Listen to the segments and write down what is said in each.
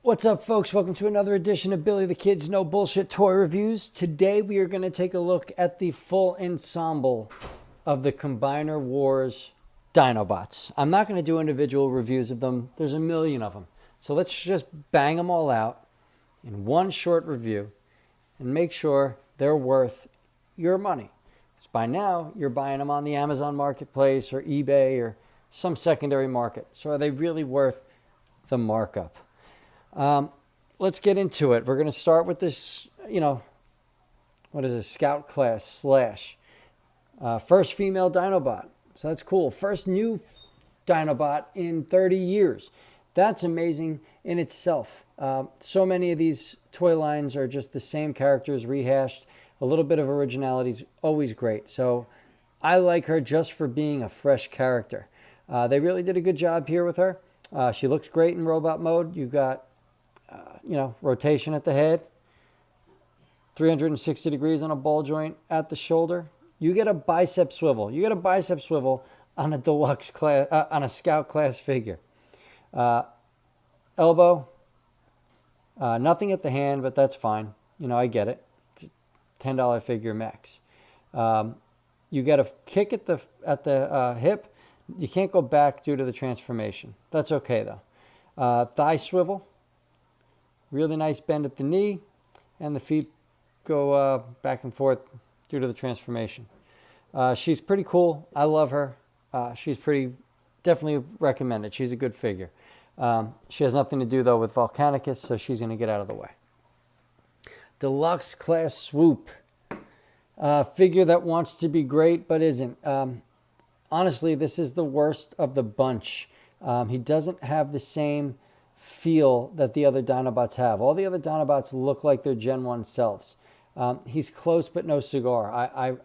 What's up, folks? Welcome to another edition of Billy the Kid's No Bullshit Toy Reviews. Today we are going to take a look at the full ensemble of the Combiner Wars Dinobots. I'm not going to do individual reviews of them. There's a million of them. So let's just bang them all out in one short review and make sure they're worth your money. Because by now you're buying them on the Amazon Marketplace or eBay or some secondary market. So are they really worth the markup? Let's get into it. We're going to start with this, what is it? Scout class slash. First female Dinobot. So that's cool. First new Dinobot in 30 years. That's amazing in itself. So many of these toy lines are just the same characters rehashed. A little bit of originality is always great. So I like her just for being a fresh character. They really did a good job here with her. She looks great in robot mode. You got rotation at the head, 360 degrees on a ball joint at the shoulder. You get a bicep swivel. You get a bicep swivel on a deluxe class, on a scout class figure. Elbow, nothing at the hand, but that's fine. I get it. It's a $10 figure max. You get a kick at the hip. You can't go back due to the transformation. That's okay though. Thigh swivel. Really nice bend at the knee, and the feet go back and forth due to the transformation. She's pretty cool. I love her. She's definitely recommended. She's a good figure. She has nothing to do, though, with Volcanicus, so she's going to get out of the way. Deluxe Class Swoop. Figure that wants to be great, but isn't. Honestly, this is the worst of the bunch. He doesn't have the same feel that the other Dinobots have. All the other Dinobots look like their Gen 1 selves. He's close but no cigar.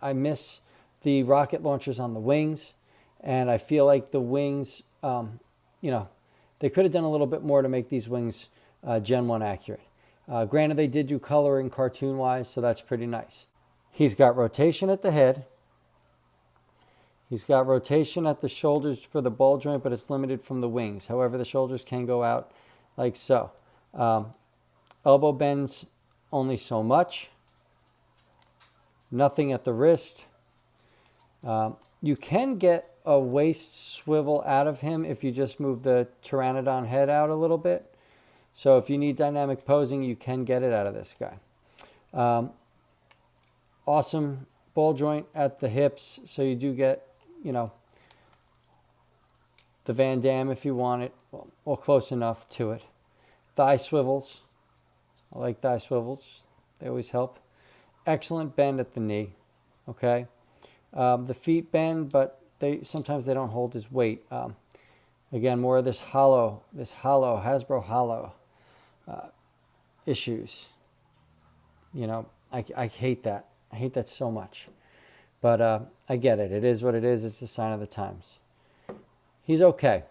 I miss the rocket launchers on the wings, and I feel like the wings, they could have done a little bit more to make these wings Gen 1 accurate. Granted, they did do coloring cartoon-wise, so that's pretty nice. He's got rotation at the head. He's got rotation at the shoulders for the ball joint, but it's limited from the wings. However, the shoulders can go out like so. Elbow bends only so much. Nothing at the wrist. You can get a waist swivel out of him if you just move the Pteranodon head out a little bit. So if you need dynamic posing, you can get it out of this guy. Awesome ball joint at the hips, so you do get the Van Damme if you want it, or close enough to it. Thigh swivels. I like thigh swivels. They always help. Excellent bend at the knee. Okay. The feet bend, but sometimes they don't hold his weight. Again, more of this Hasbro hollow issues. I hate that. I hate that so much. But I get it. It is what it is. It's a sign of the times. He's okay.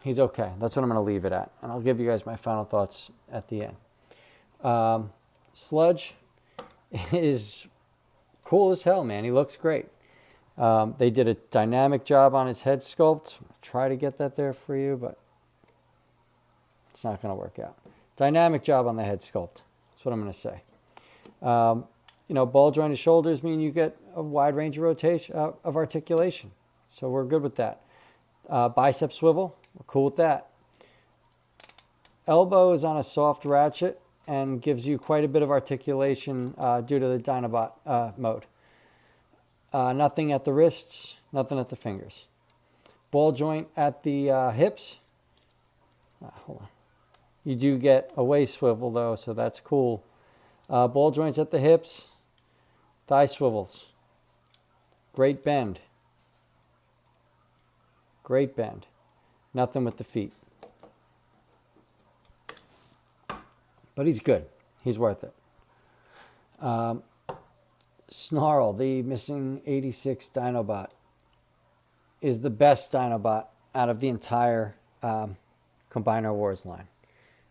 He's okay. That's what I'm going to leave it at. And I'll give you guys my final thoughts at the end. Sludge is cool as hell, man. He looks great. They did a dynamic job on his head sculpt. I'll try to get that there for you, but it's not going to work out. Dynamic job on the head sculpt. That's what I'm going to say. Ball jointed shoulders mean you get a wide range of rotation of articulation. So we're good with that. Bicep swivel, we're cool with that. Elbow is on a soft ratchet and gives you quite a bit of articulation due to the Dinobot mode. Nothing at the wrists, nothing at the fingers. Ball joint at the hips. Hold on. You do get a waist swivel though, so that's cool. Ball joints at the hips. Thigh swivels. Great bend. Great bend. Nothing with the feet. But he's good. He's worth it. Snarl, the missing 86 Dinobot, is the best Dinobot out of the entire Combiner Wars line.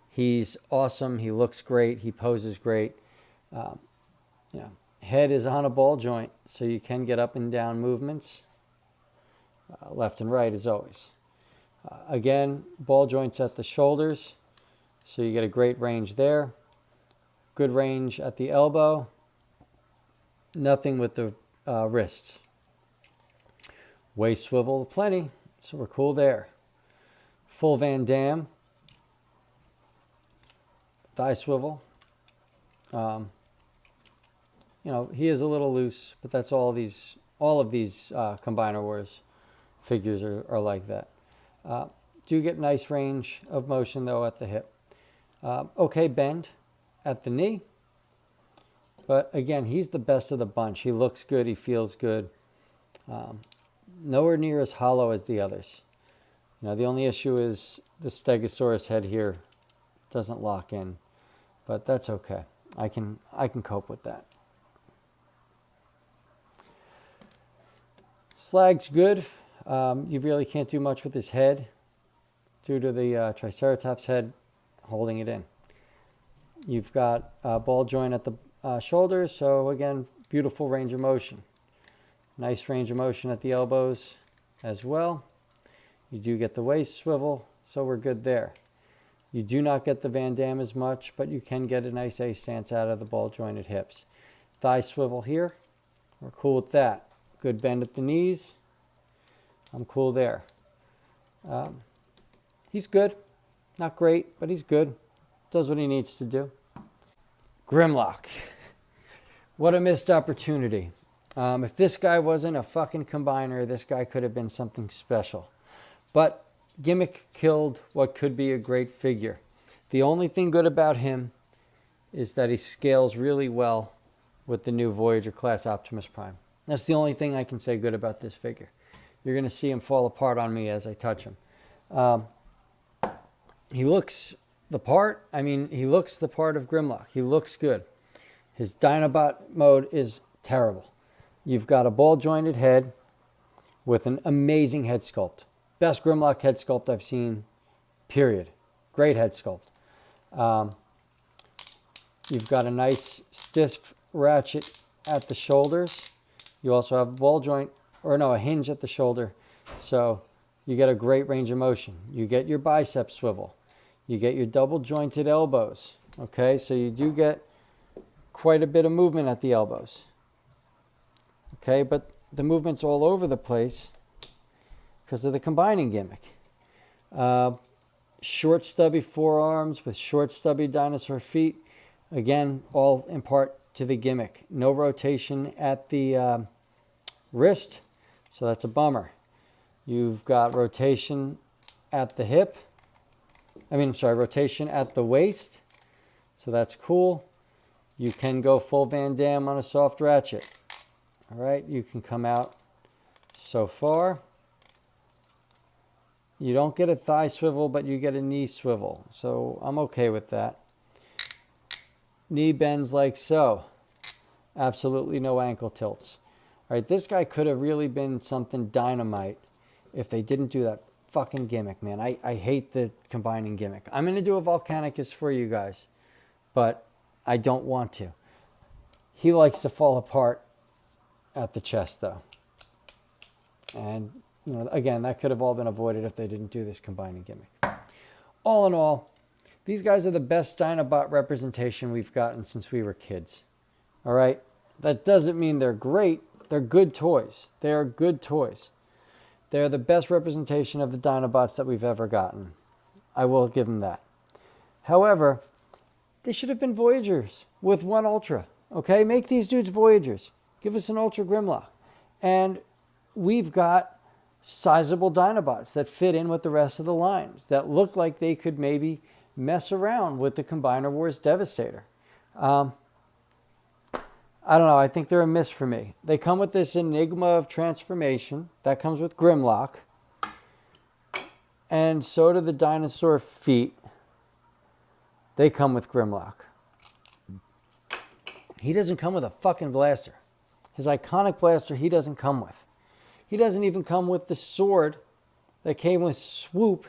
He's awesome. He looks great. He poses great. Head is on a ball joint, so you can get up and down movements. Left and right as always. Again, ball joints at the shoulders, So you get a great range there. Good range at the elbow. Nothing with the wrists. Waist swivel plenty, so we're cool there. Full Van Dam. Thigh swivel. He is a little loose, but that's all of these Combiner Wars figures are like that. Do get nice range of motion though at the hip. Okay bend at the knee, but again, he's the best of the bunch. He looks good, he feels good. Nowhere near as hollow as the others. The only issue is the Stegosaurus head here doesn't lock in, but that's okay. I can cope with that. Slag's good. You really can't do much with his head due to the Triceratops head holding it in. You've got a ball joint at the shoulders, so again, beautiful range of motion. Nice range of motion at the elbows as well. You do get the waist swivel, so we're good there. You do not get the Van Dam as much, but you can get a nice A stance out of the ball jointed hips. Thigh swivel here, we're cool with that. Good bend at the knees, I'm cool there. He's good, not great, but he's good. Does what he needs to do. Grimlock, what a missed opportunity. If this guy wasn't a fucking combiner, this guy could have been something special. But gimmick killed what could be a great figure. The only thing good about him is that he scales really well with the new Voyager class Optimus Prime. That's the only thing I can say good about this figure. You're going to see him fall apart on me as I touch him. He looks the part. He looks the part of Grimlock. He looks good. His Dinobot mode is terrible. You've got a ball-jointed head with an amazing head sculpt. Best Grimlock head sculpt I've seen, period. Great head sculpt. You've got a nice stiff ratchet at the shoulders. You also have a hinge at the shoulder. So you get a great range of motion. You get your bicep swivel. You get your double jointed elbows. Okay, so you do get quite a bit of movement at the elbows. Okay, but the movement's all over the place because of the combining gimmick. Short stubby forearms with short stubby dinosaur feet. Again, all in part to the gimmick. No rotation at the wrist, so that's a bummer. You've got rotation at the hip. Rotation at the waist. So that's cool. You can go full Van Dam on a soft ratchet. All right, you can come out so far. You don't get a thigh swivel, but you get a knee swivel. So I'm okay with that. Knee bends like so. Absolutely no ankle tilts. All right, this guy could have really been something dynamite if they didn't do that fucking gimmick, man. I hate the combining gimmick. I'm going to do a Volcanicus for you guys, but I don't want to. He likes to fall apart at the chest, though. And, again, that could have all been avoided if they didn't do this combining gimmick. All in all, these guys are the best Dinobot representation we've gotten since we were kids. All right? That doesn't mean they're great. They're good toys. They are good toys. They're the best representation of the Dinobots that we've ever gotten. I will give them that. However, they should have been Voyagers with one Ultra. Okay? Make these dudes Voyagers. Give us an Ultra Grimlock. And we've got sizable Dinobots that fit in with the rest of the lines that look like they could maybe mess around with the Combiner Wars Devastator. I don't know. I think they're a miss for me. They come with this enigma of transformation. That comes with Grimlock. And so do the dinosaur feet. They come with Grimlock. He doesn't come with a fucking blaster. His iconic blaster he doesn't come with. He doesn't even come with the sword that came with Swoop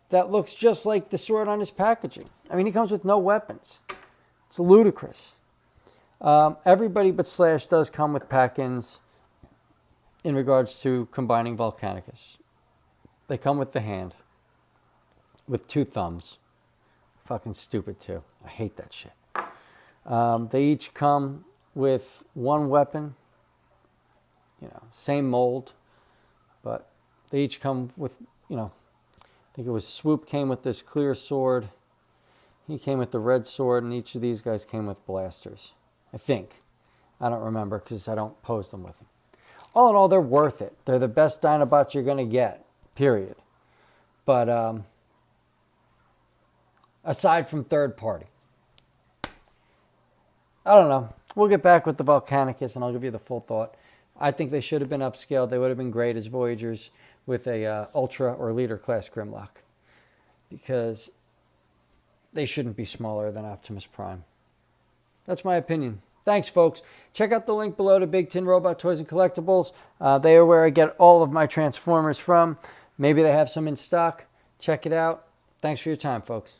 that looks just like the sword on his packaging. He comes with no weapons. It's ludicrous. Everybody but Slash does come with pack-ins in regards to combining Volcanicus. They come with the hand, with two thumbs. fucking stupid too. I hate that shit. They each come with one weapon, you know, same mold, but they each come with, you know, I think it was Swoop came with this clear sword. He came with the red sword, and each of these guys came with blasters. I think. I don't remember because I don't pose them with them. All in all, they're worth it. They're the best Dinobots you're going to get, period. But aside from third party. I don't know. We'll get back with the Volcanicus, and I'll give you the full thought. I think they should have been upscaled. They would have been great as Voyagers with a Ultra or Leader class Grimlock. Because they shouldn't be smaller than Optimus Prime. That's my opinion. Thanks, folks. Check out the link below to Big Tin Robot Toys and Collectibles. They are where I get all of my Transformers from. Maybe they have some in stock. Check it out. Thanks for your time, folks.